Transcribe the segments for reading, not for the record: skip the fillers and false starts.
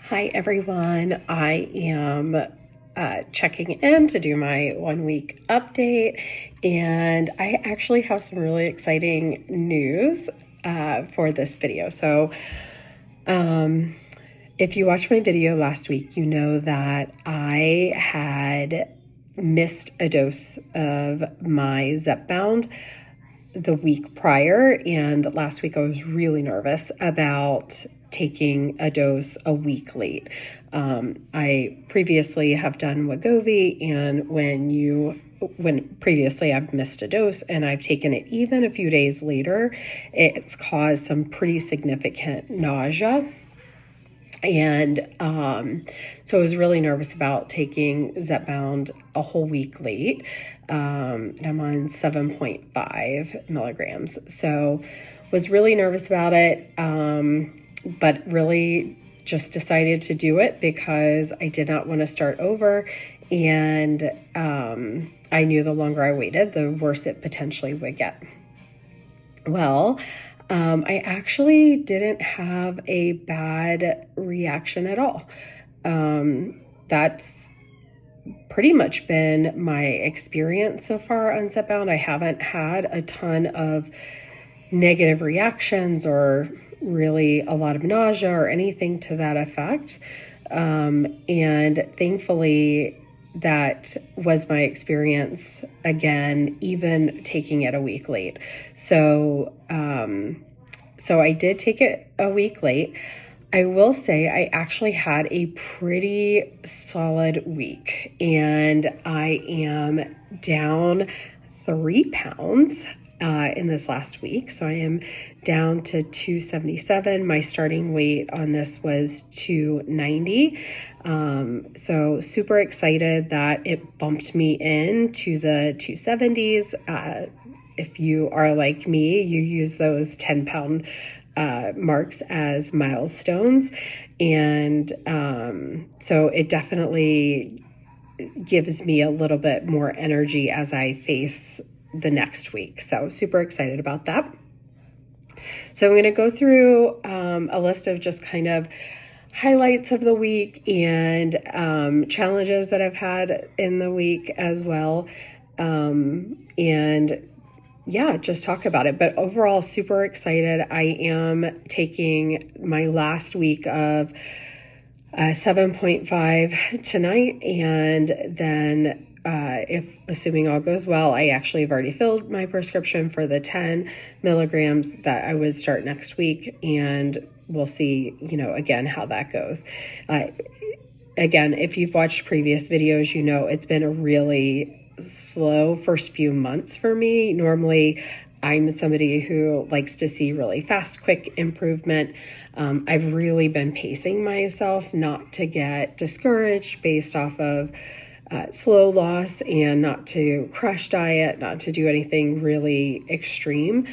Hi everyone, I am checking in to do my 1 week update, and I actually have some really exciting news for this video. So if you watched my video last week, you know that I had missed a dose of my Zepbound the week prior, and last week I was really nervous about taking a dose a week late. I previously have done Wegovy, and when previously I've missed a dose and I've taken it even a few days later, it's caused some pretty significant nausea. And so I was really nervous about taking Zepbound a whole week late. I'm on 7.5 milligrams. So was really nervous about it, but really just decided to do it because I did not want to start over. And I knew the longer I waited, the worse it potentially would get. Well, I actually didn't have a bad reaction at all. That's pretty much been my experience so far on Zepbound. I haven't had a ton of negative reactions or really a lot of nausea or anything to that effect. And thankfully, that was my experience again, even taking it a week late. So I did take it a week late. I will say I actually had a pretty solid week, and I am down 3 pounds in this last week. So I am down to 277. My starting weight on this was 290. So super excited that it bumped me into the 270s. If you are like me, you use those 10-pound marks as milestones. And so it definitely gives me a little bit more energy as I face the next week. So super excited about that. So I'm going to go through a list of just kind of highlights of the week and challenges that I've had in the week as well. And yeah, just talk about it. But overall, super excited. I am taking my last week of 7.5 tonight, and then if assuming all goes well, I actually have already filled my prescription for the 10 milligrams that I would start next week, and we'll see, again, how that goes. Again, if you've watched previous videos, it's been a really slow first few months for me. Normally, I'm somebody who likes to see really fast, quick improvement. I've really been pacing myself not to get discouraged based off of slow loss, and not to crash diet, not to do anything really extreme,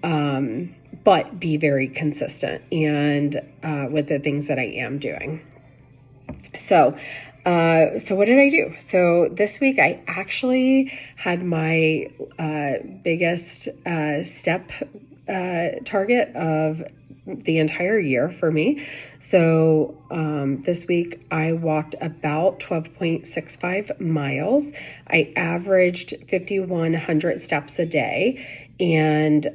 but be very consistent and with the things that I am doing. So what did I do? So this week I actually had my biggest step target of the entire year for me. So this week I walked about 12.65 miles. I averaged 5,100 steps a day. And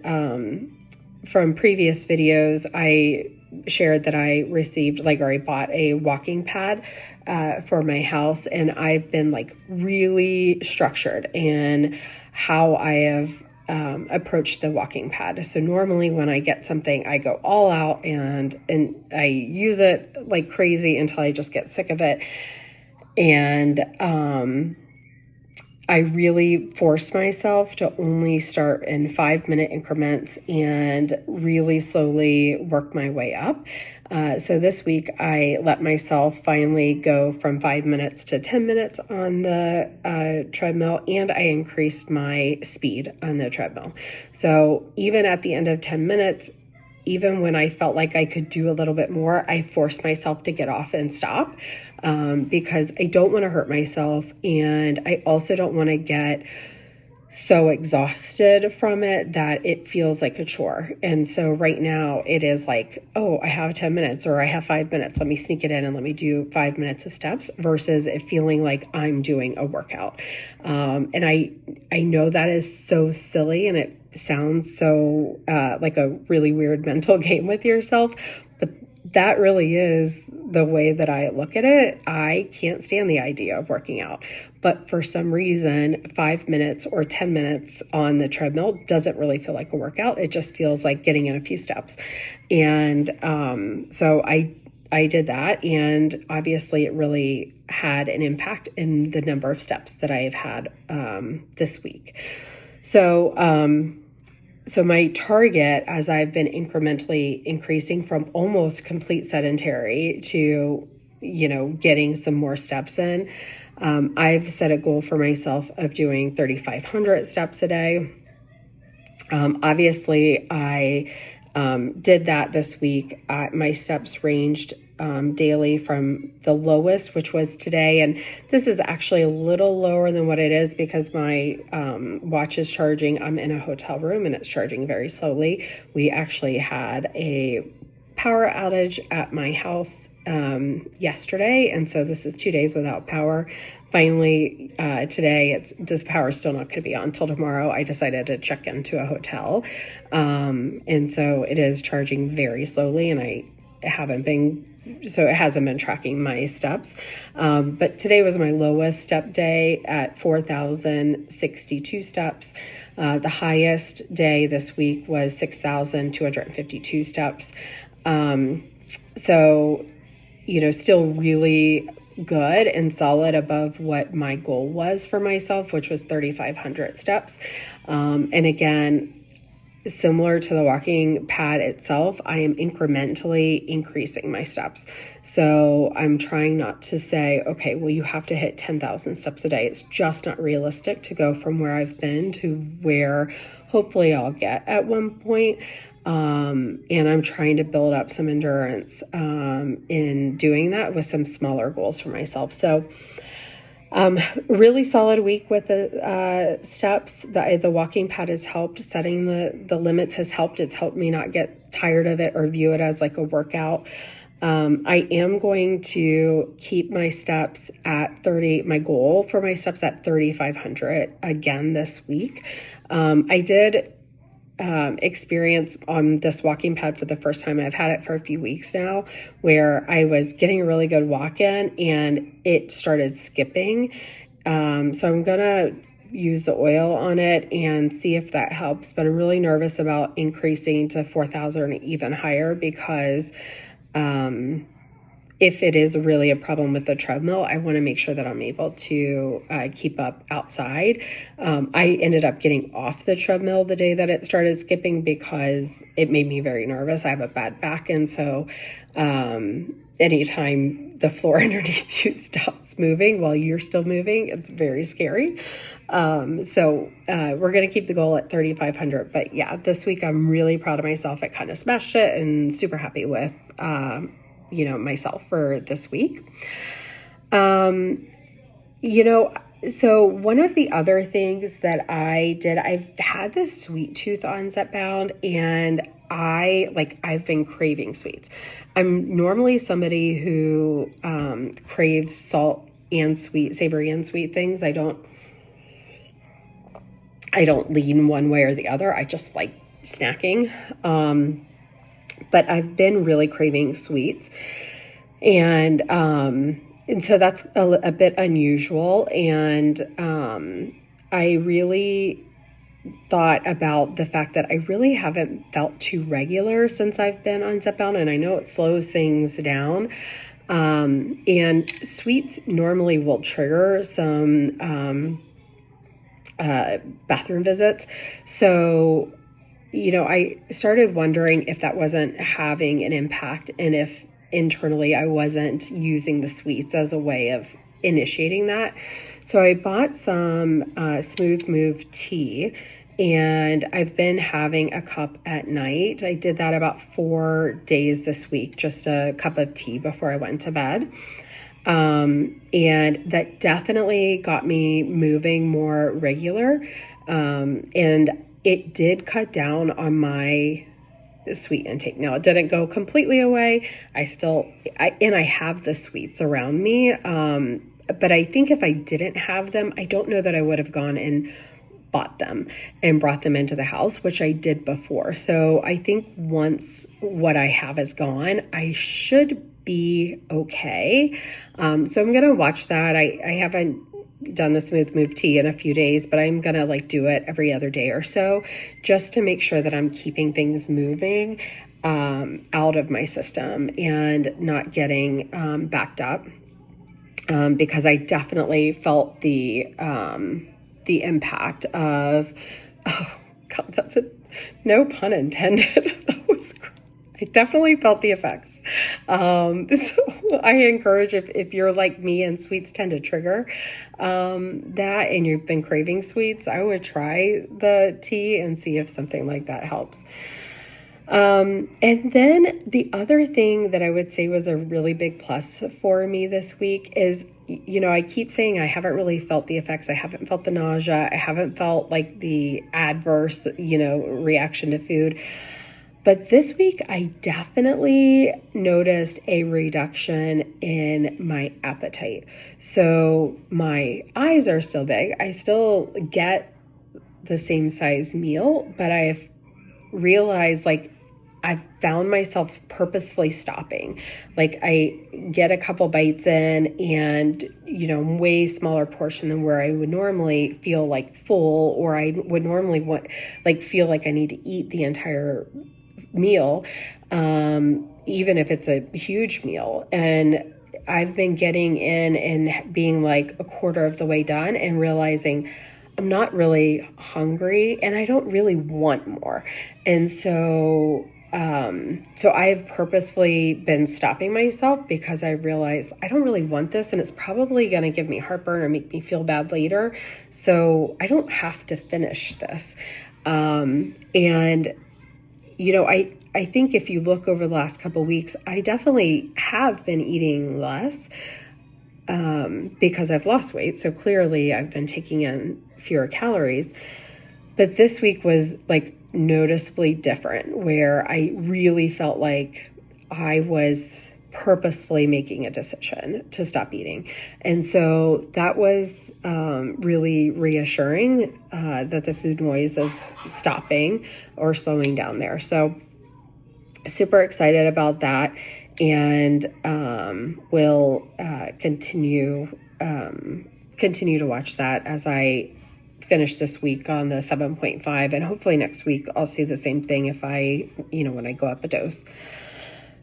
from previous videos, I shared that I received I bought a walking pad for my house, and I've been really structured in how I have approached the walking pad. So normally when I get something, I go all out and I use it like crazy until I just get sick of it. And I really forced myself to only start in 5-minute increments and really slowly work my way up. So this week I let myself finally go from 5 minutes to 10 minutes on the treadmill, and I increased my speed on the treadmill. So even at the end of 10 minutes, even when I felt like I could do a little bit more, I forced myself to get off and stop, because I don't want to hurt myself. And I also don't want to get so exhausted from it that it feels like a chore. And so right now it is like, oh, I have 10 minutes or I have 5 minutes. Let me sneak it in and let me do 5 minutes of steps versus it feeling like I'm doing a workout. And I know that is so silly and it sounds so like a really weird mental game with yourself, but that really is the way that I look at it. I can't stand the idea of working out, but for some reason, 5 minutes or 10 minutes on the treadmill doesn't really feel like a workout. It just feels like getting in a few steps. And so I did that, and obviously it really had an impact in the number of steps that I have had this week. So my target, as I've been incrementally increasing from almost complete sedentary to, getting some more steps in, I've set a goal for myself of doing 3,500 steps a day. Obviously, I did that this week. My steps ranged daily from the lowest, which was today. And this is actually a little lower than what it is because my watch is charging. I'm in a hotel room and it's charging very slowly. We actually had a power outage at my house yesterday. And so this is 2 days without power. Finally, today, this power is still not going to be on until tomorrow. I decided to check into a hotel. And so it is charging very slowly, and it hasn't been tracking my steps. But today was my lowest step day at 4,062 steps. The highest day this week was 6,252 steps. So, still really good and solid above what my goal was for myself, which was 3,500 steps. And again, similar to the walking pad itself, I am incrementally increasing my steps. So I'm trying not to say, okay, well, you have to hit 10,000 steps a day. It's just not realistic to go from where I've been to where hopefully I'll get at one point. And I'm trying to build up some endurance in doing that with some smaller goals for myself. So really solid week with the steps. The walking pad has helped. Setting the limits has helped. It's helped me not get tired of it or view it as like a workout. I am going to keep my steps at 30, my goal for my steps at 3,500 again this week. I did experience on this walking pad for the first time. I've had it for a few weeks now, where I was getting a really good walk in and it started skipping. So I'm gonna use the oil on it and see if that helps, but I'm really nervous about increasing to 4,000 or even higher because if it is really a problem with the treadmill, I want to make sure that I'm able to keep up outside. I ended up getting off the treadmill the day that it started skipping because it made me very nervous. I have a bad back, and so anytime the floor underneath you stops moving while you're still moving, it's very scary. So we're going to keep the goal at 3,500. But yeah, this week I'm really proud of myself. I kind of smashed it and super happy with myself for this week. So one of the other things that I did, I've had this sweet tooth on Zepbound, and I've been craving sweets. I'm normally somebody who craves salt and sweet, savory and sweet things. I don't lean one way or the other. I just like snacking. But I've been really craving sweets, and so that's a bit unusual. And I really thought about the fact that I really haven't felt too regular since I've been on Zepbound, and I know it slows things down. And sweets normally will trigger some bathroom visits. So I started wondering if that wasn't having an impact and if internally I wasn't using the sweets as a way of initiating that. So I bought some Smooth Move tea, and I've been having a cup at night. I did that about 4 days this week, just a cup of tea before I went to bed. And that definitely got me moving more regular. And it did cut down on my sweet intake. Now, it didn't go completely away. I have the sweets around me. But I think if I didn't have them, I don't know that I would have gone and bought them and brought them into the house, which I did before. So I think once what I have is gone, I should be okay. So I'm going to watch that. I haven't done the smooth move tea in a few days, but I'm going to do it every other day or so, just to make sure that I'm keeping things moving out of my system and not getting backed up. Because I definitely felt the impact of, oh God, that's it. No pun intended. I definitely felt the effects. So I encourage, if you're like me and sweets tend to trigger that, and you've been craving sweets, I would try the tea and see if something like that helps. And then the other thing that I would say was a really big plus for me this week is, I keep saying I haven't really felt the effects. I haven't felt the nausea. I haven't felt the adverse, reaction to food. But this week, I definitely noticed a reduction in my appetite. So my eyes are still big. I still get the same size meal, but I've realized I've found myself purposefully stopping. I get a couple bites in and, way smaller portion than where I would normally feel full, or I would normally feel like I need to eat the entire meal, even if it's a huge meal. And I've been getting in and being a quarter of the way done and realizing I'm not really hungry and I don't really want more. And so I've purposefully been stopping myself because I realized I don't really want this, and it's probably going to give me heartburn or make me feel bad later. So I don't have to finish this. I think if you look over the last couple of weeks, I definitely have been eating less because I've lost weight. So clearly I've been taking in fewer calories. But this week was noticeably different, where I really felt like I was purposefully making a decision to stop eating. And so that was really reassuring that the food noise is stopping or slowing down there. So super excited about that, and we'll continue to watch that as I finish this week on the 7.5, and hopefully next week I'll see the same thing if when I go up a dose.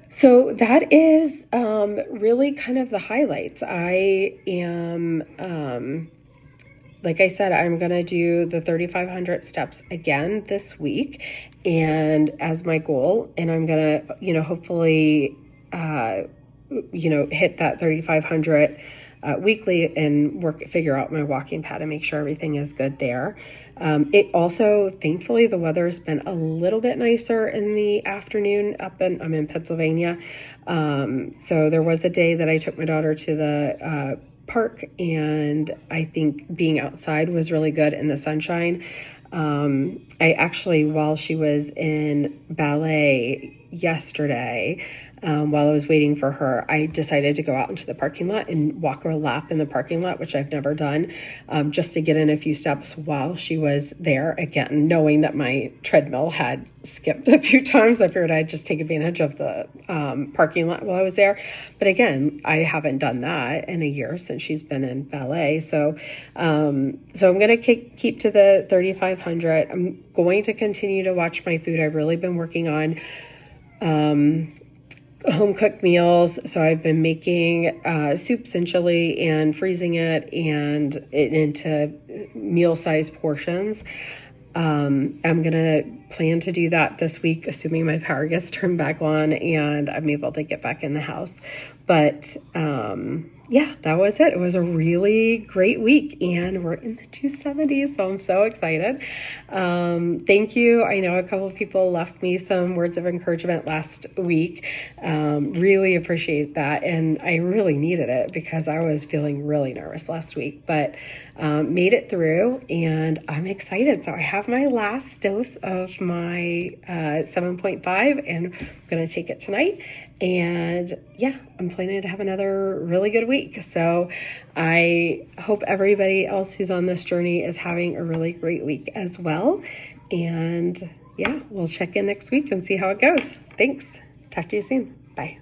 So that is really kind of the highlights. I am, like I said, I'm going to do the 3,500 steps again this week, and as my goal, and I'm going to, hopefully, hit that 3,500 weekly and figure out my walking pad and make sure everything is good there. It also, thankfully, the weather's been a little bit nicer in the afternoon I'm in Pennsylvania. So there was a day that I took my daughter to the park, and I think being outside was really good in the sunshine. I actually, while she was in ballet yesterday, while I was waiting for her, I decided to go out into the parking lot and walk a lap in the parking lot, which I've never done, just to get in a few steps while she was there. Again, knowing that my treadmill had skipped a few times, I figured I'd just take advantage of the parking lot while I was there. But again, I haven't done that in a year since she's been in ballet. So I'm going to keep to the 3,500. I'm going to continue to watch my food. I've really been working on home cooked meals. So I've been making soup essentially and freezing it into meal sized portions. I'm going to plan to do that this week, assuming my power gets turned back on and I'm able to get back in the house. But yeah, that was it. It was a really great week, and we're in the 270s, so I'm so excited. Thank you. I know a couple of people left me some words of encouragement last week. Really appreciate that, and I really needed it because I was feeling really nervous last week, but made it through, and I'm excited. So I have my last dose of my 7.5, and I'm going to take it tonight. And yeah, I'm planning to have another really good week. So I hope everybody else who's on this journey is having a really great week as well. And yeah, we'll check in next week and see how it goes. Thanks. Talk to you soon. Bye.